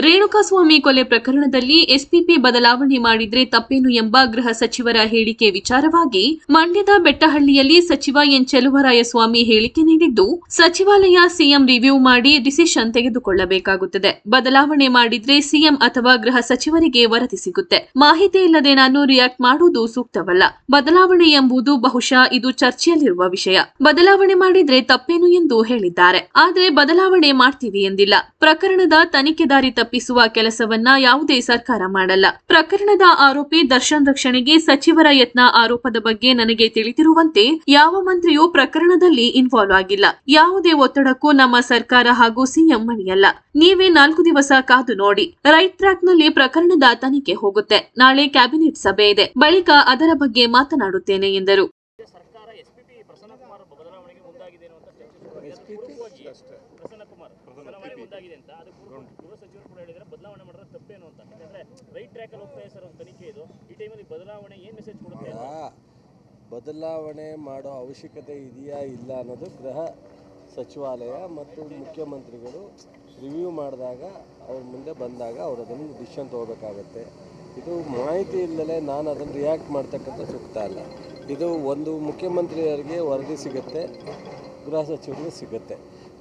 ರೇಣುಕಾಸ್ವಾಮಿ ಕೊಲೆ ಪ್ರಕರಣದಲ್ಲಿ ಎಸ್ಪಿಪಿ ಬದಲಾವಣೆ ಮಾಡಿದ್ರೆ ತಪ್ಪೇನು ಎಂಬ ಗೃಹ ಸಚಿವರ ಹೇಳಿಕೆ ವಿಚಾರವಾಗಿ ಮಂಡ್ಯದ ಬೆಟ್ಟಹಳ್ಳಿಯಲ್ಲಿ ಸಚಿವ ಎನ್ ಚೆಲುವರಾಯಸ್ವಾಮಿ ಹೇಳಿಕೆ ನೀಡಿದ್ದು, ಸಚಿವಾಲಯ ಸಿಎಂ ರಿವ್ಯೂ ಮಾಡಿ ಡಿಸಿಷನ್ ತೆಗೆದುಕೊಳ್ಳಬೇಕಾಗುತ್ತದೆ. ಬದಲಾವಣೆ ಮಾಡಿದ್ರೆ ಸಿಎಂ ಅಥವಾ ಗೃಹ ಸಚಿವರಿಗೆ ವರದಿ ಸಿಗುತ್ತೆ. ಮಾಹಿತಿ ಇಲ್ಲದೆ ನಾನು ರಿಯಾಕ್ಟ್ ಮಾಡುವುದು ಸೂಕ್ತವಲ್ಲ. ಬದಲಾವಣೆ ಎಂಬುದು ಬಹುಶಃ ಇದು ಚರ್ಚೆಯಲ್ಲಿರುವ ವಿಷಯ. ಬದಲಾವಣೆ ಮಾಡಿದ್ರೆ ತಪ್ಪೇನು ಎಂದು ಹೇಳಿದ್ದಾರೆ. ಆದರೆ ಬದಲಾವಣೆ ಮಾಡ್ತೀವಿ ಎಂದಿಲ್ಲ. ಪ್ರಕರಣದ ತನಿಖೆದಾರಿ ತಪ್ಪಿಸುವ ಕೆಲಸವನ್ನ ಯಾವುದೇ ಸರ್ಕಾರ ಮಾಡಲ್ಲ. ಪ್ರಕರಣದ ಆರೋಪಿ ದರ್ಶನ್ ರಕ್ಷಣೆಗೆ ಸಚಿವರ ಯತ್ನ ಆರೋಪದ ಬಗ್ಗೆ ನನಗೆ ತಿಳಿದಿರುವಂತೆ ಯಾವ ಮಂತ್ರಿಯೂ ಪ್ರಕರಣದಲ್ಲಿ ಇನ್ವಾಲ್ವ್ ಆಗಿಲ್ಲ. ಯಾವುದೇ ಒತ್ತಡಕ್ಕೂ ನಮ್ಮ ಸರ್ಕಾರ ಹಾಗೂ ಸಿಎಂ ಮಣಿಯಲ್ಲ. ನೀವೇ 4 ದಿವಸ ಕಾದು ನೋಡಿ. ರೈಟ್ ಟ್ರ್ಯಾಕ್ ನಲ್ಲಿ ಪ್ರಕರಣದ ತನಿಖೆ ಹೋಗುತ್ತೆ. ನಾಳೆ ಕ್ಯಾಬಿನೆಟ್ ಸಭೆ ಇದೆ. ಬಳಿಕ ಅದರ ಬಗ್ಗೆ ಮಾತನಾಡುತ್ತೇನೆ ಎಂದರು. ಬದಲಾವಣೆ ಮಾಡೋ ಅವಶ್ಯಕತೆ ಇದೆಯಾ ಇಲ್ಲ ಅನ್ನೋದು ಗೃಹ ಸಚಿವಾಲಯ ಮತ್ತು ಮುಖ್ಯಮಂತ್ರಿಗಳು ರಿವ್ಯೂ ಮಾಡಿದಾಗ ಅವ್ರ ಮುಂದೆ ಬಂದಾಗ ಅವರು ಅದನ್ನು ಡಿಸಿಷನ್ ತೊಗೋಬೇಕಾಗತ್ತೆ. ಇದು ಮಾಹಿತಿ ಇಲ್ಲದೆ ನಾನು ಅದನ್ನು ರಿಯಾಕ್ಟ್ ಮಾಡ್ತಕ್ಕಂಥ ಸೂಕ್ತ ಅಲ್ಲ. ಇದು ಒಂದು ಮುಖ್ಯಮಂತ್ರಿಯವರಿಗೆ ವರದಿ ಸಿಗುತ್ತೆ, ಗೃಹ ಸಚಿವರಿಗೆ ಸಿಗುತ್ತೆ.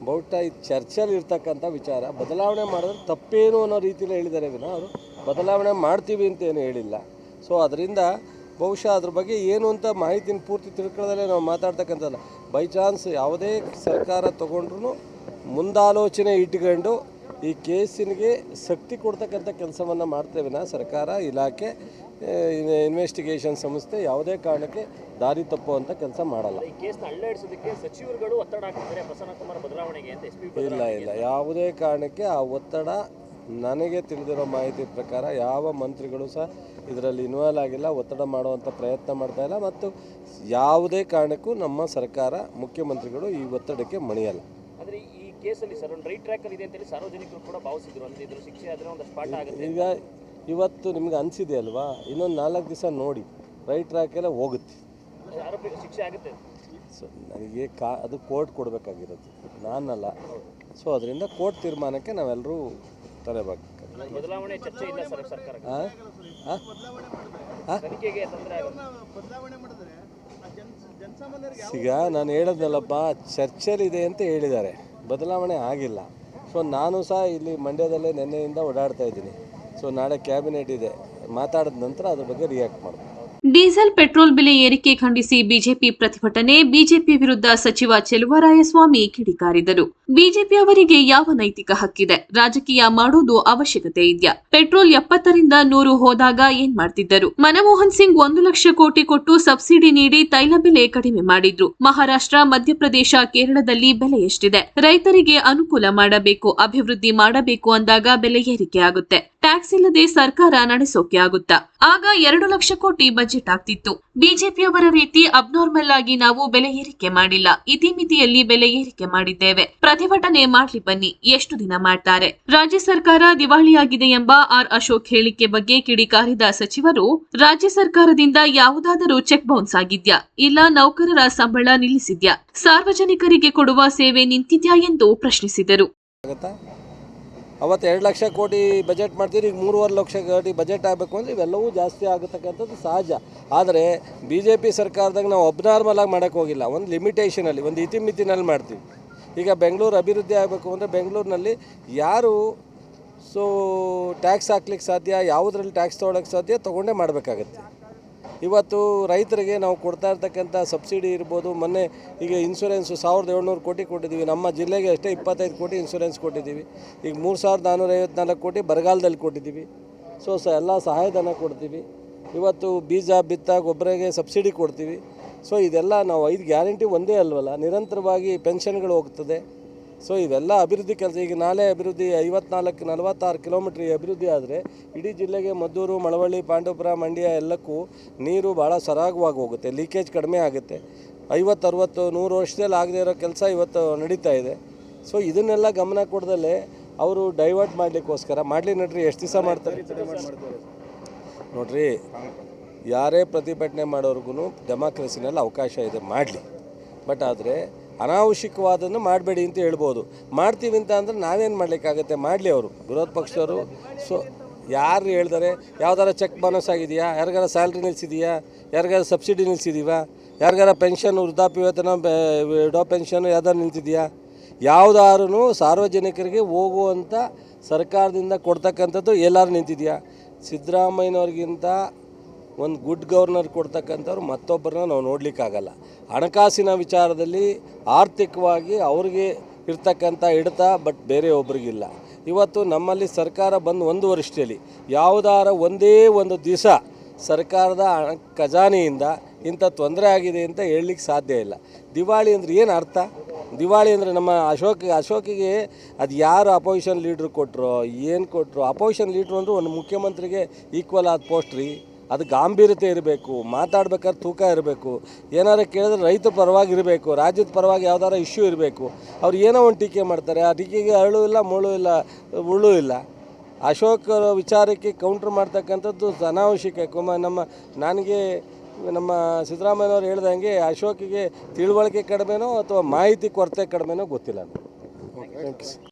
ಬಹುಶಃ ಇದು ಚರ್ಚೆಯಲ್ಲಿ ಇರ್ತಕ್ಕಂಥ ವಿಚಾರ. ಬದಲಾವಣೆ ಮಾಡಿದ್ರೆ ತಪ್ಪೇನು ಅನ್ನೋ ರೀತಿಯಲ್ಲಿ ಹೇಳಿದ್ದಾರೆ ವಿನ ಅವರು ಬದಲಾವಣೆ ಮಾಡ್ತೀವಿ ಅಂತ ಏನು ಹೇಳಿಲ್ಲ. ಸೊ ಅದರಿಂದ ಬಹುಶಃ ಅದ್ರ ಬಗ್ಗೆ ಏನು ಅಂತ ಮಾಹಿತಿನ ಪೂರ್ತಿ ತಿಳ್ಕೊಳ್ಳೋದಲ್ಲೇ ನಾವು ಮಾತಾಡ್ತಕ್ಕಂಥದ್ದು. ಬೈ ಚಾನ್ಸ್ ಯಾವುದೇ ಸರ್ಕಾರ ತೊಗೊಂಡ್ರೂ ಮುಂದಾಲೋಚನೆ ಇಟ್ಕೊಂಡು ಈ ಕೇಸಿನಿಗೆ ಶಕ್ತಿ ಕೊಡ್ತಕ್ಕಂಥ ಕೆಲಸವನ್ನು ಮಾಡ್ತೇವೆ ವಿನ ಸರ್ಕಾರ, ಇಲಾಖೆ, ಇನ್ವೆಸ್ಟಿಗೇಷನ್ ಸಂಸ್ಥೆ ಯಾವುದೇ ಕಾರಣಕ್ಕೆ ದಾರಿ ತಪ್ಪುವಂಥ ಕೆಲಸ ಮಾಡಲ್ಲ. ಇಲ್ಲ, ಯಾವುದೇ ಕಾರಣಕ್ಕೆ ಆ ಒತ್ತಡ, ನನಗೆ ತಿಳಿದಿರೋ ಮಾಹಿತಿ ಪ್ರಕಾರ ಯಾವ ಮಂತ್ರಿಗಳು ಸಹ ಇದರಲ್ಲಿ ಇನ್ವಾಲ್ವ್ ಆಗಿಲ್ಲ, ಒತ್ತಡ ಮಾಡುವಂಥ ಪ್ರಯತ್ನ ಮಾಡ್ತಾ ಇಲ್ಲ. ಮತ್ತು ಯಾವುದೇ ಕಾರಣಕ್ಕೂ ನಮ್ಮ ಸರ್ಕಾರ, ಮುಖ್ಯಮಂತ್ರಿಗಳು ಈ ಒತ್ತಡಕ್ಕೆ ಮಣಿಯಲ್ಲ. ಅಂದರೆ ಈ ಕೇಸಲ್ಲಿ ಸರ್ ಒಂದು ರೈಟ್ ಟ್ರ್ಯಾಕಲ್ಲಿ ಇದೆ ಅಂತೇಳಿ ಸಾರ್ವಜನಿಕರು ಕೂಡ ಭಾವಿಸಿದ್ರು. ಅಂದರೆ ಇದ್ರ ಶಿಕ್ಷೆ ಆದರೆ ಒಂದು ಸ್ಪಾಟ್ ಆಗುತ್ತೆ. ಈಗ ಇವತ್ತು ನಿಮ್ಗೆ ಅನಿಸಿದೆ ಅಲ್ವಾ, ಇನ್ನೊಂದು 4 ದಿವಸ ನೋಡಿ, ರೈಟ್ ಟ್ರ್ಯಾಕೆಲ್ಲ ಹೋಗುತ್ತೆ, ಆರೋಪಿ ಶಿಕ್ಷೆ ಆಗುತ್ತೆ. ಸೊ ನನಗೆ ಅದು ಕೋರ್ಟ್ ಕೊಡಬೇಕಾಗಿರೋದು, ನಾನಲ್ಲ. ಸೊ ಅದರಿಂದ ಕೋರ್ಟ್ ತೀರ್ಮಾನಕ್ಕೆ ನಾವೆಲ್ಲರೂ ತಲೆಬಾಗಬೇಕು. ಬದಲಾವಣೆ ಚರ್ಚೆ ಇಲ್ಲ ಸರ್ ಸರ್ಕಾರ. ಈಗ ನಾನು ಹೇಳೋದಲ್ಲಪ್ಪ, ಚರ್ಚೆಲಿದೆ ಅಂತ ಹೇಳಿದ್ದಾರೆ, ಬದಲಾವಣೆ ಆಗಿಲ್ಲ. ಸೊ ನಾನು ಸಹ ಇಲ್ಲಿ ಮಂಡ್ಯದಲ್ಲೇ ನಿನ್ನೆಯಿಂದ ಓಡಾಡ್ತಾ ಇದ್ದೀನಿ. ಸೊ ನಾಳೆ ಕ್ಯಾಬಿನೆಟ್ ಇದೆ, ಮಾತಾಡಿದ ನಂತರ ಅದ್ರ ಬಗ್ಗೆ ರಿಯಾಕ್ಟ್ ಮಾಡ್ತೀನಿ. ಡೀಸೆಲ್ ಪೆಟ್ರೋಲ್ ಬೆಲೆ ಏರಿಕೆ ಖಂಡಿಸಿ ಬಿಜೆಪಿ ಪ್ರತಿಭಟನೆ. ಬಿಜೆಪಿ ವಿರುದ್ಧ ಸಚಿವ ಚೆಲುವರಾಯಸ್ವಾಮಿ ಕಿಡಿಕಾರಿದರು. ಬಿಜೆಪಿ ಅವರಿಗೆ ಯಾವ ನೈತಿಕ ಹಕ್ಕಿದೆ? ರಾಜಕೀಯ ಮಾಡುವುದು ಅವಶ್ಯಕತೆ ಇದೆಯಾ? ಪೆಟ್ರೋಲ್ 70ರಿಂದ 100 ಹೋದಾಗ ಏನ್ ಮಾಡ್ತಿದ್ದರು? ಮನಮೋಹನ್ ಸಿಂಗ್ 1 ಲಕ್ಷ ಕೋಟಿ ಕೊಟ್ಟು ಸಬ್ಸಿಡಿ ನೀಡಿ ತೈಲ ಬೆಲೆ ಕಡಿಮೆ ಮಾಡಿದ್ರು. ಮಹಾರಾಷ್ಟ್ರ, ಮಧ್ಯಪ್ರದೇಶ, ಕೇರಳದಲ್ಲಿ ಬೆಲೆ ಎಷ್ಟಿದೆ? ರೈತರಿಗೆ ಅನುಕೂಲ ಮಾಡಬೇಕು, ಅಭಿವೃದ್ಧಿ ಮಾಡಬೇಕು ಅಂದಾಗ ಬೆಲೆ ಏರಿಕೆ ಆಗುತ್ತೆ. ಟ್ಯಾಕ್ಸ್ ಇಲ್ಲದೆ ಸರ್ಕಾರ ನಡೆಸೋಕೆ ಆಗುತ್ತಾ? ಆಗ 2 ಲಕ್ಷ ಕೋಟಿ ಬಜೆಟ್ ಆಗ್ತಿತ್ತು. ಬಿಜೆಪಿಯವರ ರೀತಿ ಅಬ್ನಾರ್ಮಲ್ ಆಗಿ ನಾವು ಬೆಲೆ ಏರಿಕೆ ಮಾಡಿಲ್ಲ, ಇತಿಮಿತಿಯಲ್ಲಿ ಬೆಲೆ ಏರಿಕೆ ಮಾಡಿದ್ದೇವೆ. ಪ್ರತಿಭಟನೆ ಮಾಡ್ಲಿ ಬನ್ನಿ, ಎಷ್ಟು ದಿನ ಮಾಡ್ತಾರೆ? ರಾಜ್ಯ ಸರ್ಕಾರ ದಿವಾಳಿಯಾಗಿದೆ ಎಂಬ ಆರ್ ಅಶೋಕ್ ಹೇಳಿಕೆ ಬಗ್ಗೆ ಕಿಡಿಕಾರಿದ ಸಚಿವರು, ರಾಜ್ಯ ಸರ್ಕಾರದಿಂದ ಯಾವುದಾದರೂ ಚೆಕ್ ಬೌನ್ಸ್ ಆಗಿದ್ಯಾ? ಇಲ್ಲ ನೌಕರರ ಸಂಬಳ ನಿಲ್ಲಿಸಿದ್ಯಾ? ಸಾರ್ವಜನಿಕರಿಗೆ ಕೊಡುವ ಸೇವೆ ನಿಂತಿದ್ಯಾ ಎಂದು ಪ್ರಶ್ನಿಸಿದರು. ಅವತ್ತು 2 ಲಕ್ಷ ಕೋಟಿ ಬಜೆಟ್ ಮಾಡ್ತೀರಿ, ಈಗ 3.5 ಲಕ್ಷ ಕೋಟಿ ಬಜೆಟ್ ಆಗಬೇಕು ಅಂದರೆ ಇವೆಲ್ಲವೂ ಜಾಸ್ತಿ ಆಗತಕ್ಕಂಥದ್ದು ಸಹಜ. ಆದರೆ BJP ಸರ್ಕಾರದಾಗ ನಾವು ಅಬ್ನಾರ್ಮಲ್ ಆಗಿ ಮಾಡೋಕ್ಕೆ ಹೋಗಿಲ್ಲ. ಒಂದು ಲಿಮಿಟೇಷನಲ್ಲಿ, ಒಂದು ಇತಿಮಿತಿನಲ್ಲಿ ಮಾಡ್ತೀವಿ. ಈಗ ಬೆಂಗಳೂರು ಅಭಿವೃದ್ಧಿ ಆಗಬೇಕು ಅಂದರೆ ಬೆಂಗಳೂರಿನಲ್ಲಿ ಯಾರು ಟ್ಯಾಕ್ಸ್ ಹಾಕ್ಲಿಕ್ಕೆ ಸಾಧ್ಯ, ಯಾವುದರಲ್ಲಿ ಟ್ಯಾಕ್ಸ್ ತೊಗೊಳಕ್ಕೆ ಸಾಧ್ಯ ತೊಗೊಂಡೇ ಮಾಡಬೇಕಾಗತ್ತೆ. ಇವತ್ತು ರೈತರಿಗೆ ನಾವು ಕೊಡ್ತಾ ಇರ್ತಕ್ಕಂಥ ಸಬ್ಸಿಡಿ ಇರ್ಬೋದು, ಮೊನ್ನೆ ಈಗ ಇನ್ಶೂರೆನ್ಸು 1700 ಕೋಟಿ ಕೊಟ್ಟಿದ್ದೀವಿ. ನಮ್ಮ ಜಿಲ್ಲೆಗೆ ಅಷ್ಟೇ 25 ಕೋಟಿ ಇನ್ಶೂರೆನ್ಸ್ ಕೊಟ್ಟಿದ್ದೀವಿ. ಈಗ 3454 ಕೋಟಿ ಬರಗಾಲದಲ್ಲಿ ಕೊಟ್ಟಿದ್ದೀವಿ. ಸೊ ಎಲ್ಲ ಸಹಾಯಧನ ಕೊಡ್ತೀವಿ. ಇವತ್ತು ಬೀಜ, ಬಿತ್ತ, ಗೊಬ್ಬರಕ್ಕೆ ಸಬ್ಸಿಡಿ ಕೊಡ್ತೀವಿ. ಸೊ ಇದೆಲ್ಲ ನಾವು 5 ಗ್ಯಾರಂಟಿ ಒಂದೇ ಅಲ್ವಲ್ಲ, ನಿರಂತರವಾಗಿ ಪೆನ್ಷನ್ಗಳು ಹೋಗ್ತದೆ. ಸೊ ಇವೆಲ್ಲ ಅಭಿವೃದ್ಧಿ ಕೆಲಸ. ಈಗ ನಾಳೆ ಅಭಿವೃದ್ಧಿ 54-46 ಕಿಲೋಮೀಟ್ರ್ ಅಭಿವೃದ್ಧಿ ಆದರೆ ಇಡೀ ಜಿಲ್ಲೆಗೆ ಮದ್ದೂರು, ಮಳವಳ್ಳಿ, ಪಾಂಡವಪುರ, ಮಂಡ್ಯ ಎಲ್ಲಕ್ಕೂ ನೀರು ಭಾಳ ಸರಾಗವಾಗಿ ಹೋಗುತ್ತೆ, ಲೀಕೇಜ್ ಕಡಿಮೆ ಆಗುತ್ತೆ. 50, 60, 100 ವರ್ಷದಲ್ಲಿ ಆಗದೇ ಇರೋ ಕೆಲಸ ಇವತ್ತು ನಡೀತಾ ಇದೆ. ಸೊ ಇದನ್ನೆಲ್ಲ ಗಮನ ಕೊಡದಲ್ಲೇ ಅವರು ಡೈವರ್ಟ್ ಮಾಡಲಿಕ್ಕೋಸ್ಕರ ಮಾಡಲಿ ನಡ್ರಿ, ಎಷ್ಟು ದಿವಸ ಮಾಡ್ತಾರೆ ನೋಡ್ರಿ. ಯಾರೇ ಪ್ರತಿಭಟನೆ ಮಾಡೋರ್ಗು ಡೆಮಾಕ್ರಸಿನಲ್ಲಿ ಅವಕಾಶ ಇದೆ, ಮಾಡಲಿ. ಬಟ್ ಆದರೆ ಅನಾವಶ್ಯಕವಾದನ್ನು ಮಾಡಬೇಡಿ ಅಂತ ಹೇಳ್ಬೋದು. ಮಾಡ್ತೀವಿ ಅಂತ ಅಂದರೆ ನಾವೇನು ಮಾಡಲಿಕ್ಕಾಗತ್ತೆ, ಮಾಡಲಿ ಅವರು ವಿರೋಧ ಪಕ್ಷದವರು. ಸೊ ಯಾರು ಹೇಳ್ತಾರೆ, ಯಾವ್ದಾರ ಚೆಕ್ ಬೋನಸ್ ಆಗಿದೆಯಾ, ಯಾರಿಗಾರ ಸ್ಯಾಲ್ರಿ ನಿಲ್ಲಿಸಿದೆಯಾ, ಯಾರಿಗಾರ ಸಬ್ಸಿಡಿ ನಿಲ್ಲಿಸಿದೀವಾ, ಯಾರಿಗಾರ ಪೆನ್ಷನ್ ವೃದ್ಧಾಪ್ಯ ವೇತನ ವಿಡೋ ಪೆನ್ಷನ್ ಯಾವ್ದಾರು ನಿಂತಿದೆಯಾ, ಯಾವುದಾದ್ರೂ ಸಾರ್ವಜನಿಕರಿಗೆ ಹೋಗುವಂಥ ಸರ್ಕಾರದಿಂದ ಕೊಡ್ತಕ್ಕಂಥದ್ದು ಎಲ್ಲರೂ ನಿಂತಿದೆಯಾ? ಸಿದ್ದರಾಮಯ್ಯನವ್ರಿಗಿಂತ ಒಂದು ಗುಡ್ ಗವರ್ನರ್ ಕೊಡ್ತಕ್ಕಂಥವ್ರು ಮತ್ತೊಬ್ಬರನ್ನ ನಾವು ನೋಡಲಿಕ್ಕಾಗಲ್ಲ. ಹಣಕಾಸಿನ ವಿಚಾರದಲ್ಲಿ ಆರ್ಥಿಕವಾಗಿ ಅವ್ರಿಗೆ ಇರ್ತಕ್ಕಂಥ ಹಿಡಿತ ಬಟ್ ಬೇರೆ ಒಬ್ರಿಗಿಲ್ಲ. ಇವತ್ತು ನಮ್ಮಲ್ಲಿ ಸರ್ಕಾರ ಬಂದು 1 ವರ್ಷದಲ್ಲಿ ಯಾವುದಾರ ಒಂದೇ ಒಂದು ದಿವಸ ಸರ್ಕಾರದ ಖಜಾನೆಯಿಂದ ಇಂಥ ತೊಂದರೆ ಆಗಿದೆ ಅಂತ ಹೇಳಲಿಕ್ಕೆ ಸಾಧ್ಯ ಇಲ್ಲ. ದಿವಾಳಿ ಅಂದರೆ ಏನು ಅರ್ಥ? ದಿವಾಳಿ ಅಂದರೆ ನಮ್ಮ ಅಶೋಕಿಗೆ ಅದು ಯಾರು ಅಪೋಸಿಷನ್ ಲೀಡ್ರು ಕೊಟ್ಟರು, ಏನು ಕೊಟ್ಟರು? ಅಪೋಸಿಷನ್ ಲೀಡ್ರು ಅಂದರೆ ಒಂದು ಮುಖ್ಯಮಂತ್ರಿಗೆ ಈಕ್ವಲ್ ಆದ ಪೋಸ್ಟ್ ರೀ. ಅದು ಗಾಂಭೀರ್ಯತೆ ಇರಬೇಕು, ಮಾತಾಡ್ಬೇಕಾದ್ರೆ ತೂಕ ಇರಬೇಕು, ಏನಾರು ಕೇಳಿದ್ರೆ ರೈತರ ಪರವಾಗಿ ಇರಬೇಕು, ರಾಜ್ಯದ ಪರವಾಗಿ ಯಾವ್ದಾರ ಇಶ್ಯೂ ಇರಬೇಕು. ಅವ್ರು ಏನೋ ಒಂದು ಟೀಕೆ ಮಾಡ್ತಾರೆ, ಆ ಟೀಕೆಗೆ ಅರಳು ಇಲ್ಲ, ಮುಳ್ಳು ಇಲ್ಲ, ಉಳ್ಳು ಇಲ್ಲ. ಅಶೋಕ್ ವಿಚಾರಕ್ಕೆ ಕೌಂಟ್ರ್ ಮಾಡ್ತಕ್ಕಂಥದ್ದು ಅನಾವಶ್ಯಕ. ನನಗೆ ನಮ್ಮ ಸಿದ್ದರಾಮಯ್ಯನವ್ರು ಹೇಳ್ದಂಗೆ ಅಶೋಕಿಗೆ ತಿಳುವಳಿಕೆ ಕಡಿಮೆನೋ ಅಥವಾ ಮಾಹಿತಿ ಕೊರತೆ ಕಡಿಮೆನೋ ಗೊತ್ತಿಲ್ಲ. Thank you.